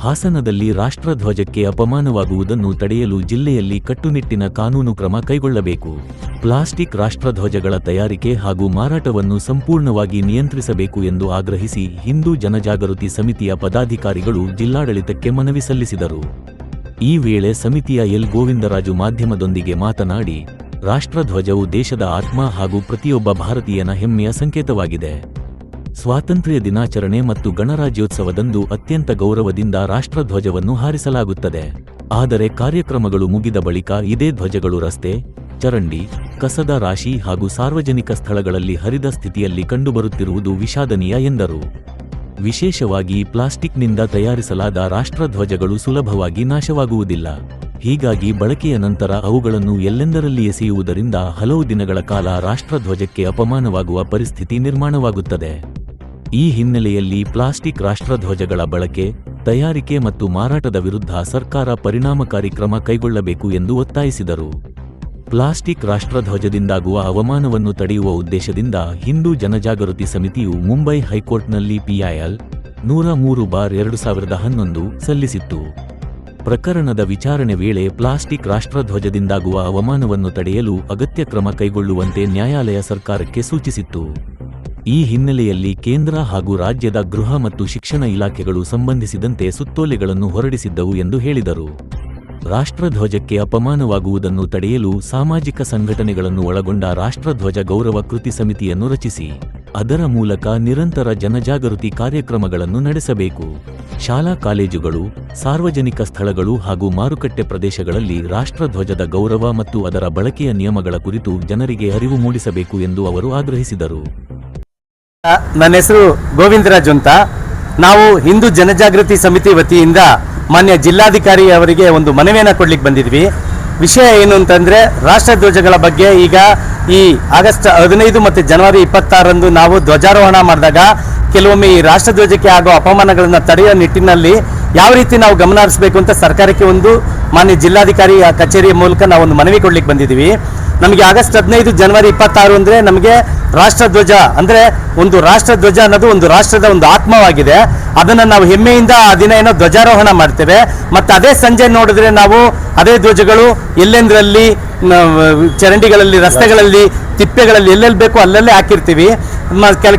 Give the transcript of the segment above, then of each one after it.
ಹಾಸನದಲ್ಲಿ ರಾಷ್ಟ್ರಧ್ವಜಕ್ಕೆ ಅಪಮಾನವಾಗುವುದನ್ನು ತಡೆಯಲು ಜಿಲ್ಲೆಯಲ್ಲಿ ಕಟ್ಟುನಿಟ್ಟಿನ ಕಾನೂನು ಕ್ರಮ ಕೈಗೊಳ್ಳಬೇಕು. ಪ್ಲಾಸ್ಟಿಕ್ ರಾಷ್ಟ್ರಧ್ವಜಗಳ ತಯಾರಿಕೆ ಹಾಗೂ ಮಾರಾಟವನ್ನು ಸಂಪೂರ್ಣವಾಗಿ ನಿಯಂತ್ರಿಸಬೇಕು ಎಂದು ಆಗ್ರಹಿಸಿ ಹಿಂದೂ ಜನಜಾಗೃತಿ ಸಮಿತಿಯ ಪದಾಧಿಕಾರಿಗಳು ಜಿಲ್ಲಾಡಳಿತಕ್ಕೆ ಮನವಿ ಸಲ್ಲಿಸಿದರು. ಈ ವೇಳೆ ಸಮಿತಿಯ ಎಲ್ ಗೋವಿಂದರಾಜು ಮಾಧ್ಯಮದೊಂದಿಗೆ ಮಾತನಾಡಿ, ರಾಷ್ಟ್ರಧ್ವಜವು ದೇಶದ ಆತ್ಮ ಹಾಗೂ ಪ್ರತಿಯೊಬ್ಬ ಭಾರತೀಯನ ಹೆಮ್ಮೆಯ ಸಂಕೇತವಾಗಿದೆ. ಸ್ವಾತಂತ್ರ್ಯ ದಿನಾಚರಣೆ ಮತ್ತು ಗಣರಾಜ್ಯೋತ್ಸವದಂದು ಅತ್ಯಂತ ಗೌರವದಿಂದ ರಾಷ್ಟ್ರಧ್ವಜವನ್ನು ಹಾರಿಸಲಾಗುತ್ತದೆ. ಆದರೆ ಕಾರ್ಯಕ್ರಮಗಳು ಮುಗಿದ ಬಳಿಕ ಇದೇ ಧ್ವಜಗಳು ರಸ್ತೆ, ಚರಂಡಿ, ಕಸದ ರಾಶಿ ಹಾಗೂ ಸಾರ್ವಜನಿಕ ಸ್ಥಳಗಳಲ್ಲಿ ಹರಿದ ಸ್ಥಿತಿಯಲ್ಲಿ ಕಂಡುಬರುತ್ತಿರುವುದು ವಿಷಾದನೀಯ ಎಂದರು. ವಿಶೇಷವಾಗಿ ಪ್ಲಾಸ್ಟಿಕ್ನಿಂದ ತಯಾರಿಸಲಾದ ರಾಷ್ಟ್ರಧ್ವಜಗಳು ಸುಲಭವಾಗಿ ನಾಶವಾಗುವುದಿಲ್ಲ. ಹೀಗಾಗಿ ಬಳಕೆಯ ನಂತರ ಅವುಗಳನ್ನು ಎಲ್ಲೆಂದರಲ್ಲಿ ಎಸೆಯುವುದರಿಂದ ಹಲವು ದಿನಗಳ ಕಾಲ ರಾಷ್ಟ್ರಧ್ವಜಕ್ಕೆ ಅಪಮಾನವಾಗುವ ಪರಿಸ್ಥಿತಿ ನಿರ್ಮಾಣವಾಗುತ್ತದೆ. ಈ ಹಿನ್ನೆಲೆಯಲ್ಲಿ ಪ್ಲಾಸ್ಟಿಕ್ ರಾಷ್ಟ್ರಧ್ವಜಗಳ ಬಳಕೆ, ತಯಾರಿಕೆ ಮತ್ತು ಮಾರಾಟದ ವಿರುದ್ಧ ಸರ್ಕಾರ ಪರಿಣಾಮಕಾರಿ ಕ್ರಮ ಕೈಗೊಳ್ಳಬೇಕು ಎಂದು ಒತ್ತಾಯಿಸಿದರು. ಪ್ಲಾಸ್ಟಿಕ್ ರಾಷ್ಟ್ರಧ್ವಜದಿಂದಾಗುವ ಅವಮಾನವನ್ನು ತಡೆಯುವ ಉದ್ದೇಶದಿಂದ ಹಿಂದೂ ಜನಜಾಗೃತಿ ಸಮಿತಿಯು ಮುಂಬೈ ಹೈಕೋರ್ಟ್ನಲ್ಲಿ PIL 103/2011 ಸಲ್ಲಿಸಿತ್ತು. ಪ್ರಕರಣದ ವಿಚಾರಣೆ ವೇಳೆ ಪ್ಲಾಸ್ಟಿಕ್ ರಾಷ್ಟ್ರಧ್ವಜದಿಂದಾಗುವ ಅವಮಾನವನ್ನು ತಡೆಯಲು ಅಗತ್ಯ ಕ್ರಮ ಕೈಗೊಳ್ಳುವಂತೆ ನ್ಯಾಯಾಲಯ ಸರ್ಕಾರಕ್ಕೆ ಸೂಚಿಸಿತ್ತು. ಈ ಹಿನ್ನೆಲೆಯಲ್ಲಿ ಕೇಂದ್ರ ಹಾಗೂ ರಾಜ್ಯದ ಗೃಹ ಮತ್ತು ಶಿಕ್ಷಣ ಇಲಾಖೆಗಳು ಸಂಬಂಧಿಸಿದಂತೆ ಸುತ್ತೋಲೆಗಳನ್ನು ಹೊರಡಿಸಿದ್ದವು ಎಂದು ಹೇಳಿದರು. ರಾಷ್ಟ್ರಧ್ವಜಕ್ಕೆ ಅಪಮಾನವಾಗುವುದನ್ನು ತಡೆಯಲು ಸಾಮಾಜಿಕ ಸಂಘಟನೆಗಳನ್ನು ಒಳಗೊಂಡ ರಾಷ್ಟ್ರಧ್ವಜ ಗೌರವ ಕೃತಿ ಸಮಿತಿಯನ್ನು ರಚಿಸಿ ಅದರ ಮೂಲಕ ನಿರಂತರ ಜನಜಾಗೃತಿ ಕಾರ್ಯಕ್ರಮಗಳನ್ನು ನಡೆಸಬೇಕು. ಶಾಲಾ ಕಾಲೇಜುಗಳು, ಸಾರ್ವಜನಿಕ ಸ್ಥಳಗಳು ಹಾಗೂ ಮಾರುಕಟ್ಟೆ ಪ್ರದೇಶಗಳಲ್ಲಿ ರಾಷ್ಟ್ರಧ್ವಜದ ಗೌರವ ಮತ್ತು ಅದರ ಬಳಕೆಯ ನಿಯಮಗಳ ಕುರಿತು ಜನರಿಗೆ ಅರಿವು ಮೂಡಿಸಬೇಕು ಎಂದು ಅವರು ಆಗ್ರಹಿಸಿದರು. ನನ್ನ ಹೆಸರು ಗೋವಿಂದರಾಜು ಅಂತ. ನಾವು ಹಿಂದೂ ಜನಜಾಗೃತಿ ಸಮಿತಿ ವತಿಯಿಂದ ಮಾನ್ಯ ಜಿಲ್ಲಾಧಿಕಾರಿ ಅವರಿಗೆ ಒಂದು ಮನವಿಯನ್ನು ಕೊಡ್ಲಿಕ್ಕೆ ಬಂದಿದ್ವಿ. ವಿಷಯ ಏನು ಅಂತಂದ್ರೆ, ರಾಷ್ಟ್ರಧ್ವಜಗಳ ಬಗ್ಗೆ ಈಗ ಈ ಆಗಸ್ಟ್ 15 ಮತ್ತು ಜನವರಿ 26ರಂದು ನಾವು ಧ್ವಜಾರೋಹಣ ಮಾಡಿದಾಗ ಕೆಲವೊಮ್ಮೆ ಈ ರಾಷ್ಟ್ರಧ್ವಜಕ್ಕೆ ಆಗೋ ಅಪಮಾನಗಳನ್ನು ತಡೆಯುವ ನಿಟ್ಟಿನಲ್ಲಿ ಯಾವ ರೀತಿ ನಾವು ಗಮನ ಹರಿಸಬೇಕು ಅಂತ ಸರ್ಕಾರಕ್ಕೆ ಒಂದು ಮಾನ್ಯ ಜಿಲ್ಲಾಧಿಕಾರಿ ಕಚೇರಿಯ ಮೂಲಕ ನಾವು ಒಂದು ಮನವಿ ಕೊಡ್ಲಿಕ್ಕೆ ಬಂದಿದ್ದೀವಿ. ನಮಗೆ ಆಗಸ್ಟ್ 15 ಜನವರಿ 26 ಅಂದರೆ ನಮಗೆ ರಾಷ್ಟ್ರಧ್ವಜ ಅಂದರೆ ಒಂದು ರಾಷ್ಟ್ರಧ್ವಜ ಅನ್ನೋದು ಒಂದು ರಾಷ್ಟ್ರದ ಒಂದು ಆತ್ಮವಾಗಿದೆ. ಅದನ್ನು ನಾವು ಹೆಮ್ಮೆಯಿಂದ ಆ ದಿನ ಏನೋ ಧ್ವಜಾರೋಹಣ ಮಾಡ್ತೇವೆ. ಮತ್ತು ಅದೇ ಸಂಜೆ ನೋಡಿದ್ರೆ ನಾವು ಅದೇ ಧ್ವಜಗಳು ಎಲ್ಲೆಂದರಲ್ಲಿ ಚರಂಡಿಗಳಲ್ಲಿ, ರಸ್ತೆಗಳಲ್ಲಿ, ತಿಪ್ಪೆಗಳಲ್ಲಿ ಎಲ್ಲೆಲ್ಲಿ ಬೇಕೋ ಅಲ್ಲಲ್ಲೇ ಹಾಕಿರ್ತೀವಿ.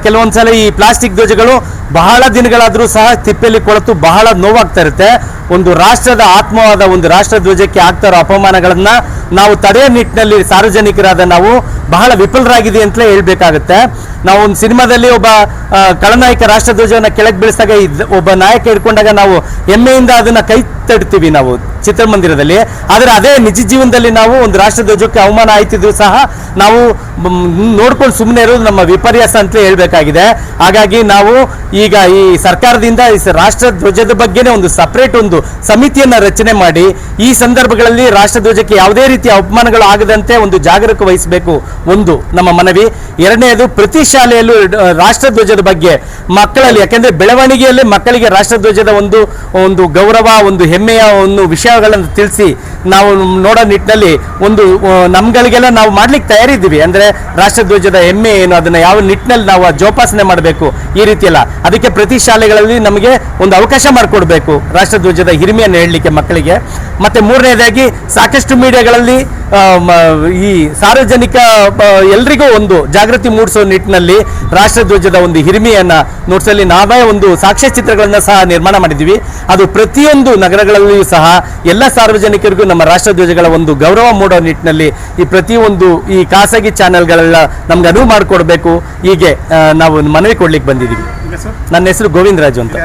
ಕೆಲವೊಂದು ಸಲ ಈ ಪ್ಲಾಸ್ಟಿಕ್ ಧ್ವಜಗಳು ಬಹಳ ದಿನಗಳಾದರೂ ಸಹ ತಿಪ್ಪೆಯಲ್ಲಿ ಕೊಳೆತು ಬಹಳ ನೋವಾಗ್ತಾ ಇರುತ್ತೆ. ಒಂದು ರಾಷ್ಟ್ರದ ಆತ್ಮವಾದ ಒಂದು ರಾಷ್ಟ್ರಧ್ವಜಕ್ಕೆ ಆಗ್ತಾ ಇರೋ ಅಪಮಾನಗಳನ್ನ ನಾವು ತಡೆಯೋ ನಿಟ್ಟಿನಲ್ಲಿ ಸಾರ್ವಜನಿಕರಾದ ನಾವು ಬಹಳ ವಿಫಲರಾಗಿದೆ ಅಂತಲೇ ಹೇಳ್ಬೇಕಾಗುತ್ತೆ. ನಾವು ಒಂದು ಸಿನಿಮಾದಲ್ಲಿ ಒಬ್ಬ ಖಳನಾಯಕ ರಾಷ್ಟ್ರಧ್ವಜವನ್ನು ಕೆಳಗೆ ಬೀಳಿಸಿದಾಗ ಒಬ್ಬ ನಾಯಕ ಹಿಡ್ಕೊಂಡಾಗ ನಾವು ಹೆಮ್ಮೆಯಿಂದ ಅದನ್ನ ಕೈ ತಡ್ತೀವಿ ನಾವು ಚಿತ್ರಮಂದಿರದಲ್ಲಿ. ಆದರೆ ಅದೇ ನಿಜ ಜೀವನದಲ್ಲಿ ನಾವು ಒಂದು ರಾಷ್ಟ್ರಧ್ವಜಕ್ಕೆ ಅವಮಾನ ಆಯ್ತಿದ್ರು ಸಹ ನಾವು ನೋಡ್ಕೊಂಡು ಸುಮ್ಮನೆ ಇರೋದು ನಮ್ಮ ವಿಪರ್ಯಾಸ ಅಂತಲೇ ಹೇಳ್ಬೇಕಾಗಿದೆ. ಹಾಗಾಗಿ ನಾವು ಈಗ ಈ ಸರ್ಕಾರದಿಂದ ಈ ರಾಷ್ಟ್ರಧ್ವಜದ ಬಗ್ಗೆನೇ ಒಂದು ಸಪರೇಟ್ ಒಂದು ಸಮಿತಿಯನ್ನ ರಚನೆ ಮಾಡಿ ಈ ಸಂದರ್ಭಗಳಲ್ಲಿ ರಾಷ್ಟ್ರಧ್ವಜಕ್ಕೆ ಯಾವುದೇ ರೀತಿಯ ಅಪಮಾನಗಳು ಆಗದಂತೆ ಒಂದು ಜಾಗರೂಕ ವಹಿಸಬೇಕು, ಒಂದು ನಮ್ಮ ಮನವಿ. ಎರಡನೇದು, ಪ್ರತಿ ಶಾಲೆಯಲ್ಲೂ ರಾಷ್ಟ್ರಧ್ವಜದ ಬಗ್ಗೆ ಮಕ್ಕಳಲ್ಲಿ, ಯಾಕೆಂದ್ರೆ ಬೆಳವಣಿಗೆಯಲ್ಲಿ ಮಕ್ಕಳಿಗೆ ರಾಷ್ಟ್ರಧ್ವಜದ ಒಂದು ಗೌರವ, ಒಂದು ಹೆಮ್ಮೆಯ ಒಂದು ವಿಷಯಗಳನ್ನು ತಿಳಿಸಿ ನಾವು ನೋಡೋ ನಿಟ್ಟಿನಲ್ಲಿ ಒಂದು ನಮ್ಗಳಿಗೆಲ್ಲ ನಾವು ಮಾಡ್ಲಿಕ್ಕೆ ತಯಾರಿದ್ದೀವಿ. ಅಂದ್ರೆ ರಾಷ್ಟ್ರಧ್ವಜದ ಹೆಮ್ಮೆ ಏನು, ಅದನ್ನ ಯಾವ ನಿಟ್ಟಿನಲ್ಲಿ ನಾವು ಜೋಪಾಸನೆ ಮಾಡಬೇಕು, ಈ ರೀತಿ ಎಲ್ಲ. ಅದಕ್ಕೆ ಪ್ರತಿ ಶಾಲೆಗಳಲ್ಲಿ ನಮಗೆ ಒಂದು ಅವಕಾಶ ಮಾಡಿಕೊಡ್ಬೇಕು ರಾಷ್ಟ್ರಧ್ವಜದ ಹಿರಿಮೆಯನ್ನು ಹೇಳಲಿಕ್ಕೆ ಮಕ್ಕಳಿಗೆ. ಮತ್ತೆ ಮೂರನೇದಾಗಿ, ಸಾಕಷ್ಟು ಮೀಡಿಯಾಗಳಲ್ಲಿ ಈ ಸಾರ್ವಜನಿಕ ಎಲ್ರಿಗೂ ಒಂದು ಜಾಗೃತಿ ಮೂಡಿಸೋ ನಿಟ್ಟಿನಲ್ಲಿ ರಾಷ್ಟ್ರಧ್ವಜದ ಒಂದು ಹಿರಿಮೆಯನ್ನ ನೋಡಿಸಲಿ ನಾವೇ ಒಂದು ಸಾಕ್ಷ್ಯಚಿತ್ರಗಳನ್ನ ಸಹ ನಿರ್ಮಾಣ ಮಾಡಿದ್ದೀವಿ. ಅದು ಪ್ರತಿಯೊಂದು ನಗರಗಳಲ್ಲಿಯೂ ಸಹ ಎಲ್ಲ ಸಾರ್ವಜನಿಕರಿಗೂ ನಮ್ಮ ರಾಷ್ಟ್ರಧ್ವಜಗಳ ಒಂದು ಗೌರವ ಮೂಡೋ ನಿಟ್ಟಿನಲ್ಲಿ ಈ ಪ್ರತಿಯೊಂದು ಈ ಖಾಸಗಿ ಚಾನೆಲ್ಗಳೆಲ್ಲ ನಮ್ಗೆ ಅನುವು ಮಾಡಿಕೊಡ್ಬೇಕು. ಹೀಗೆ ನಾವು ಮನವಿ ಕೊಡ್ಲಿಕ್ಕೆ ಬಂದಿದ್ದೀವಿ. ನನ್ನ ಹೆಸರು ಗೋವಿಂದರಾಜು ಅಂತ.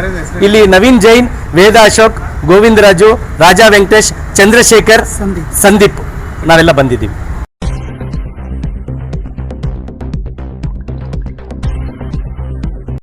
ಇಲ್ಲಿ ನವೀನ್ ಜೈನ್, ವೇದ ಅಶೋಕ್, ಗೋವಿಂದರಾಜು, ರಾಜಾ ವೆಂಕಟೇಶ್, ಚಂದ್ರಶೇಖರ್, ಸಂದೀಪ್ ನಾವೆಲ್ಲ ಬಂದಿದ್ದೀವಿ.